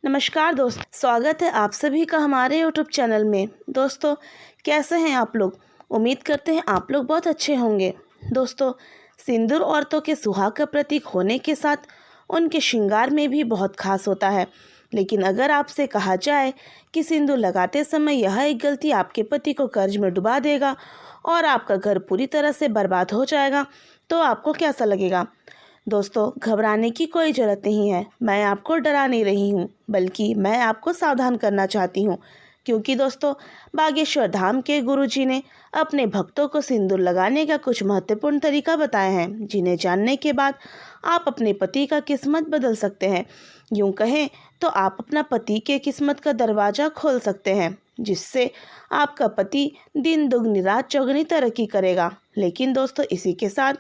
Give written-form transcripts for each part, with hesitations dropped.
नमस्कार दोस्त, स्वागत है आप सभी का हमारे यूट्यूब चैनल में। दोस्तों, कैसे हैं आप लोग? उम्मीद करते हैं आप लोग बहुत अच्छे होंगे। दोस्तों, सिंदूर औरतों के सुहाग का प्रतीक होने के साथ उनके श्रृंगार में भी बहुत खास होता है। लेकिन अगर आपसे कहा जाए कि सिंदूर लगाते समय यह एक गलती आपके पति को कर्ज में डुबा देगा और आपका घर पूरी तरह से बर्बाद हो जाएगा, तो आपको कैसा लगेगा? दोस्तों, घबराने की कोई ज़रूरत नहीं है। मैं आपको डरा नहीं रही हूँ, बल्कि मैं आपको सावधान करना चाहती हूँ। क्योंकि दोस्तों, बागेश्वर धाम के गुरुजी ने अपने भक्तों को सिंदूर लगाने का कुछ महत्वपूर्ण तरीका बताए हैं, जिन्हें जानने के बाद आप अपने पति का किस्मत बदल सकते हैं। यूँ कहें तो आप अपना पति के किस्मत का दरवाज़ा खोल सकते हैं, जिससे आपका पति दिन दुगनी रात चौगुनी तरक्की करेगा। लेकिन दोस्तों, इसी के साथ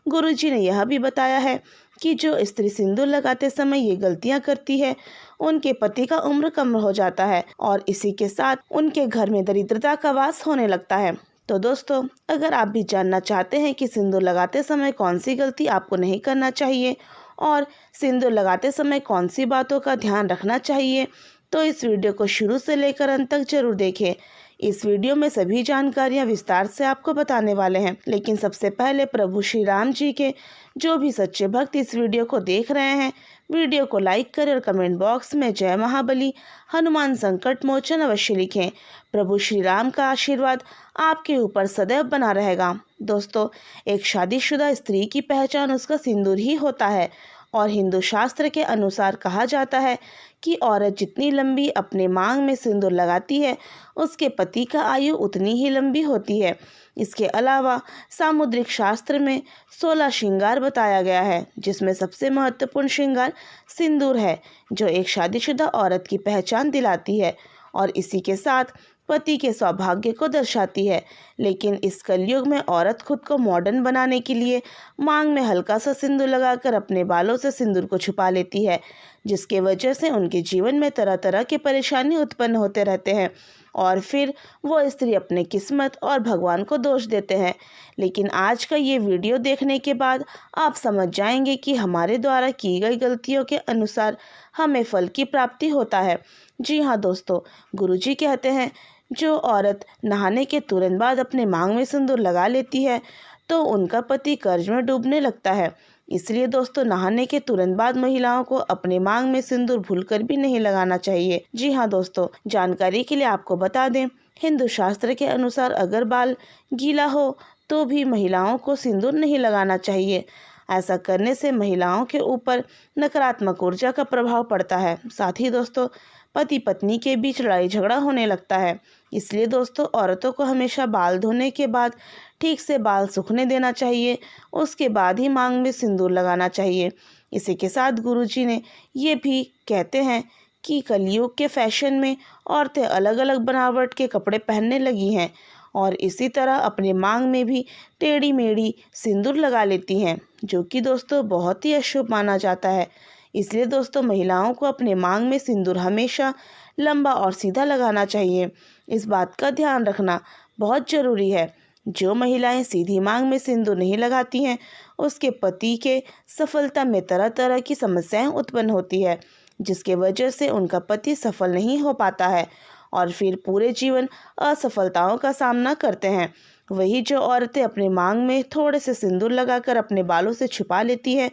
गुरुजी ने यह भी बताया है कि जो स्त्री सिंदूर लगाते समय ये गलतियां करती है, उनके पति का उम्र कम हो जाता है और इसी के साथ उनके घर में दरिद्रता का वास होने लगता है। तो दोस्तों, अगर आप भी जानना चाहते हैं कि सिंदूर लगाते समय कौन सी गलती आपको नहीं करना चाहिए और सिंदूर लगाते समय कौन सी बातों का ध्यान रखना चाहिए, तो इस वीडियो को शुरू से लेकर अंत तक जरूर देखें। इस वीडियो में सभी जानकारियां विस्तार से आपको बताने वाले हैं। लेकिन सबसे पहले प्रभु श्री राम जी के जो भी सच्चे भक्त इस वीडियो को देख रहे हैं, वीडियो को लाइक करें और कमेंट बॉक्स में जय महाबली हनुमान संकट मोचन अवश्य लिखें। प्रभु श्री राम का आशीर्वाद आपके ऊपर सदैव बना रहेगा। दोस्तों, एक शादीशुदा स्त्री की पहचान उसका सिंदूर ही होता है और हिंदू शास्त्र के अनुसार कहा जाता है कि औरत जितनी लंबी अपने मांग में सिंदूर लगाती है, उसके पति का आयु उतनी ही लंबी होती है। इसके अलावा सामुद्रिक शास्त्र में 16 श्रृंगार बताया गया है, जिसमें सबसे महत्वपूर्ण श्रृंगार सिंदूर है, जो एक शादीशुदा औरत की पहचान दिलाती है और इसी के साथ पति के सौभाग्य को दर्शाती है। लेकिन इस कलयुग में औरत खुद को मॉडर्न बनाने के लिए मांग में हल्का सा सिंदूर लगाकर अपने बालों से सिंदूर को छुपा लेती है, जिसके वजह से उनके जीवन में तरह तरह की परेशानी उत्पन्न होते रहते हैं और फिर वो स्त्री अपने किस्मत और भगवान को दोष देते हैं। लेकिन आज का ये वीडियो देखने के बाद आप समझ जाएंगे कि हमारे द्वारा की गई गलतियों के अनुसार हमें फल की प्राप्ति होता है। जी हाँ दोस्तों, गुरुजी कहते हैं, जो औरत नहाने के तुरंत बाद अपने मांग में सिंदूर लगा लेती है, तो उनका पति कर्ज में डूबने लगता है। इसलिए दोस्तों, नहाने के तुरंत बाद महिलाओं को अपने मांग में सिंदूर भूलकर भी नहीं लगाना चाहिए। जी हाँ दोस्तों, जानकारी के लिए आपको बता दें, हिंदू शास्त्र के अनुसार अगर बाल गीला हो तो भी महिलाओं को सिंदूर नहीं लगाना चाहिए। ऐसा करने से महिलाओं के ऊपर नकारात्मक ऊर्जा का प्रभाव पड़ता है। साथ ही दोस्तों, पति पत्नी के बीच लड़ाई झगड़ा होने लगता है। इसलिए दोस्तों, औरतों को हमेशा बाल धोने के बाद ठीक से बाल सूखने देना चाहिए, उसके बाद ही मांग में सिंदूर लगाना चाहिए। इसी के साथ गुरुजी ने ये भी कहते हैं कि कलयुग के फैशन में औरतें अलग अलग बनावट के कपड़े पहनने लगी हैं और इसी तरह अपने मांग में भी टेढ़ी मेढ़ी सिंदूर लगा लेती हैं, जो कि दोस्तों बहुत ही अशुभ माना जाता है। इसलिए दोस्तों, महिलाओं को अपने मांग में सिंदूर हमेशा लंबा और सीधा लगाना चाहिए। इस बात का ध्यान रखना बहुत ज़रूरी है। जो महिलाएं सीधी मांग में सिंदूर नहीं लगाती हैं, उसके पति के सफलता में तरह तरह की समस्याएं उत्पन्न होती है, जिसके वजह से उनका पति सफल नहीं हो पाता है और फिर पूरे जीवन असफलताओं का सामना करते हैं। वही जो औरतें अपने मांग में थोड़े से सिंदूर लगाकर अपने बालों से छुपा लेती हैं,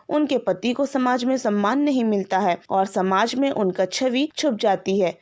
उनके पति को समाज में सम्मान नहीं मिलता है और समाज में उनका छवि छुप जाती है।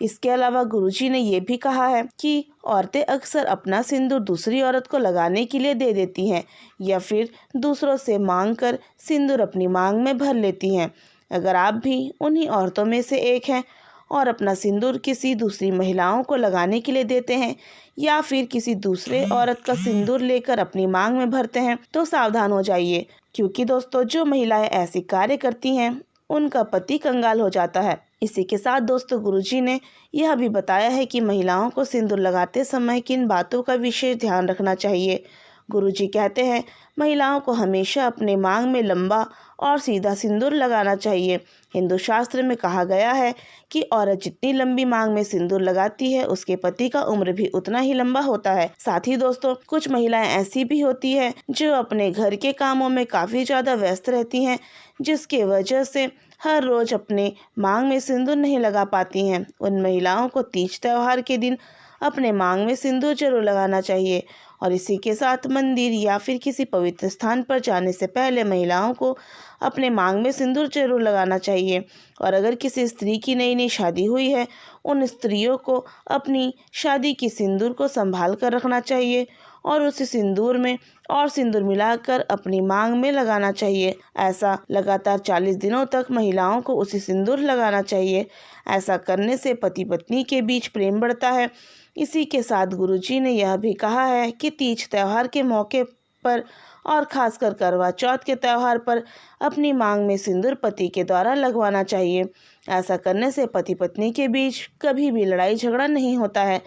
इसके अलावा गुरुजी ने ये भी कहा है कि औरतें अक्सर अपना सिंदूर दूसरी औरत को लगाने के लिए दे देती हैं या फिर दूसरों से मांग कर सिंदूर अपनी मांग में भर लेती हैं। अगर आप भी उन्हीं औरतों में से एक हैं और अपना सिंदूर किसी दूसरी महिलाओं को लगाने के लिए देते हैं या फिर किसी दूसरे औरत का सिंदूर लेकर अपनी मांग में भरते हैं, तो सावधान हो जाइए। क्योंकि दोस्तों, जो महिलाएं ऐसी कार्य करती हैं, उनका पति कंगाल हो जाता है। इसी के साथ दोस्तों, गुरुजी ने यह भी बताया है कि महिलाओं को सिंदूर लगाते समय किन बातों का विशेष ध्यान रखना चाहिए। गुरुजी कहते हैं, महिलाओं को हमेशा अपने मांग में लंबा और सीधा सिंदूर लगाना चाहिए। हिंदू शास्त्र में कहा गया है कि औरत जितनी लंबी मांग में सिंदूर लगाती है, उसके पति का उम्र भी उतना ही लंबा होता है। साथ ही दोस्तों, कुछ महिलाएं ऐसी भी होती है जो अपने घर के कामों में काफ़ी ज़्यादा व्यस्त रहती हैं, जिसके वजह से हर रोज़ अपने मांग में सिंदूर नहीं लगा पाती हैं, उन महिलाओं को तीज त्यौहार के दिन अपने मांग में सिंदूर जरूर लगाना चाहिए। और इसी के साथ मंदिर या फिर किसी पवित्र स्थान पर जाने से पहले महिलाओं को अपने मांग में सिंदूर जरूर लगाना चाहिए। और अगर किसी स्त्री की नई नई शादी हुई है, उन स्त्रियों को अपनी शादी की सिंदूर को संभाल कर रखना चाहिए और उस सिंदूर में और सिंदूर मिलाकर अपनी मांग में लगाना चाहिए। ऐसा लगातार 40 दिनों तक महिलाओं को उसी सिंदूर लगाना चाहिए। ऐसा करने से पति पत्नी के बीच प्रेम बढ़ता है। इसी के साथ गुरुजी ने यह भी कहा है कि तीज त्यौहार के मौके पर और खासकर करवा चौथ के त्यौहार पर अपनी मांग में सिंदूर पति के द्वारा लगवाना चाहिए। ऐसा करने से पति पत्नी के बीच कभी भी लड़ाई झगड़ा नहीं होता है।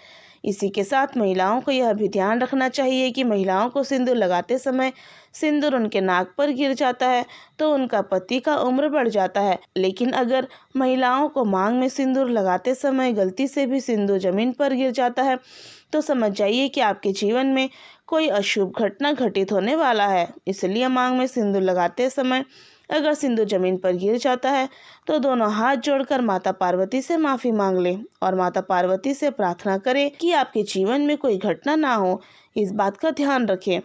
इसी के साथ महिलाओं को यह भी ध्यान रखना चाहिए कि महिलाओं को सिंदूर लगाते समय सिंदूर उनके नाक पर गिर जाता है तो उनका पति का उम्र बढ़ जाता है। लेकिन अगर महिलाओं को मांग में सिंदूर लगाते समय गलती से भी सिंदूर जमीन पर गिर जाता है तो समझ जाइए कि आपके जीवन में कोई अशुभ घटना घटित होने वाला है। इसलिए मांग में सिंदूर लगाते समय अगर सिंदूर जमीन पर गिर जाता है तो दोनों हाथ जोड़कर माता पार्वती से माफ़ी मांग लें और माता पार्वती से प्रार्थना करें कि आपके जीवन में कोई घटना ना हो। इस बात का ध्यान रखें।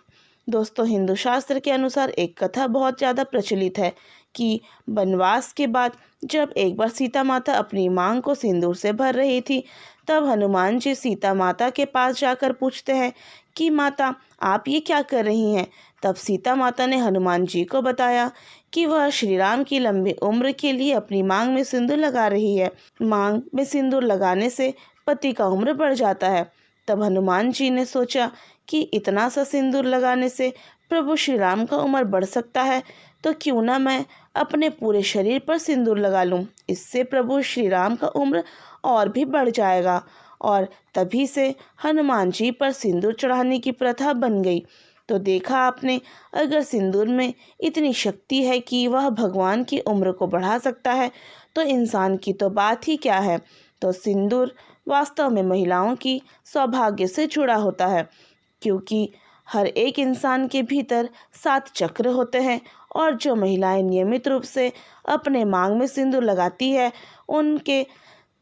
दोस्तों, हिंदू शास्त्र के अनुसार एक कथा बहुत ज़्यादा प्रचलित है कि वनवास के बाद जब एक बार सीता माता अपनी मांग को सिंदूर से भर रही थी, तब हनुमान जी सीता माता के पास जाकर पूछते हैं कि माता, आप ये क्या कर रही हैं। तब सीता माता ने हनुमान जी को बताया कि वह श्री राम की लंबी उम्र के लिए अपनी मांग में सिंदूर लगा रही है। मांग में सिंदूर लगाने से पति का उम्र बढ़ जाता है। तब हनुमान जी ने सोचा कि इतना सा सिंदूर लगाने से प्रभु श्री राम का उम्र बढ़ सकता है, तो क्यों ना मैं अपने पूरे शरीर पर सिंदूर लगा लूं। इससे प्रभु श्री राम का उम्र और भी बढ़ जाएगा। और तभी से हनुमान जी पर सिंदूर चढ़ाने की प्रथा बन गई। तो देखा आपने, अगर सिंदूर में इतनी शक्ति है कि वह भगवान की उम्र को बढ़ा सकता है, तो इंसान की तो बात ही क्या है। तो सिंदूर वास्तव में महिलाओं की सौभाग्य से जुड़ा होता है, क्योंकि हर एक इंसान के भीतर 7 चक्र होते हैं और जो महिलाएं नियमित रूप से अपने मांग में सिंदूर लगाती है, उनके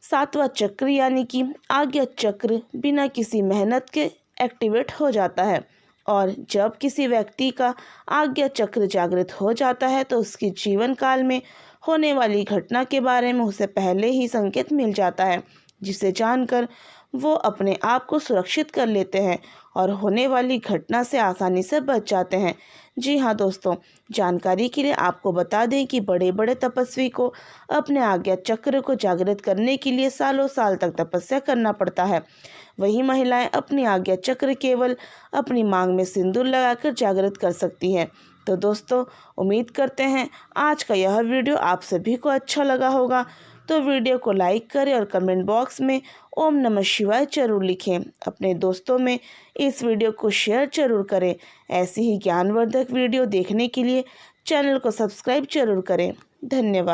7वां चक्र यानी कि आज्ञा चक्र बिना किसी मेहनत के एक्टिवेट हो जाता है। और जब किसी व्यक्ति का आज्ञा चक्र जागृत हो जाता है तो उसके जीवन काल में होने वाली घटना के बारे में उसे पहले ही संकेत मिल जाता है, जिसे जानकर वो अपने आप को सुरक्षित कर लेते हैं और होने वाली घटना से आसानी से बच जाते हैं। जी हाँ दोस्तों, जानकारी के लिए आपको बता दें कि बड़े बड़े तपस्वी को अपने आज्ञा चक्र को जागृत करने के लिए सालों साल तक तपस्या करना पड़ता है। वही महिलाएं अपनी आज्ञा चक्र केवल अपनी मांग में सिंदूर लगाकर जागृत कर सकती हैं। तो दोस्तों, उम्मीद करते हैं आज का यह वीडियो आप सभी को अच्छा लगा होगा। तो वीडियो को लाइक करें और कमेंट बॉक्स में ओम नमः शिवाय जरूर लिखें। अपने दोस्तों में इस वीडियो को शेयर जरूर करें। ऐसी ही ज्ञानवर्धक वीडियो देखने के लिए चैनल को सब्सक्राइब जरूर करें। धन्यवाद।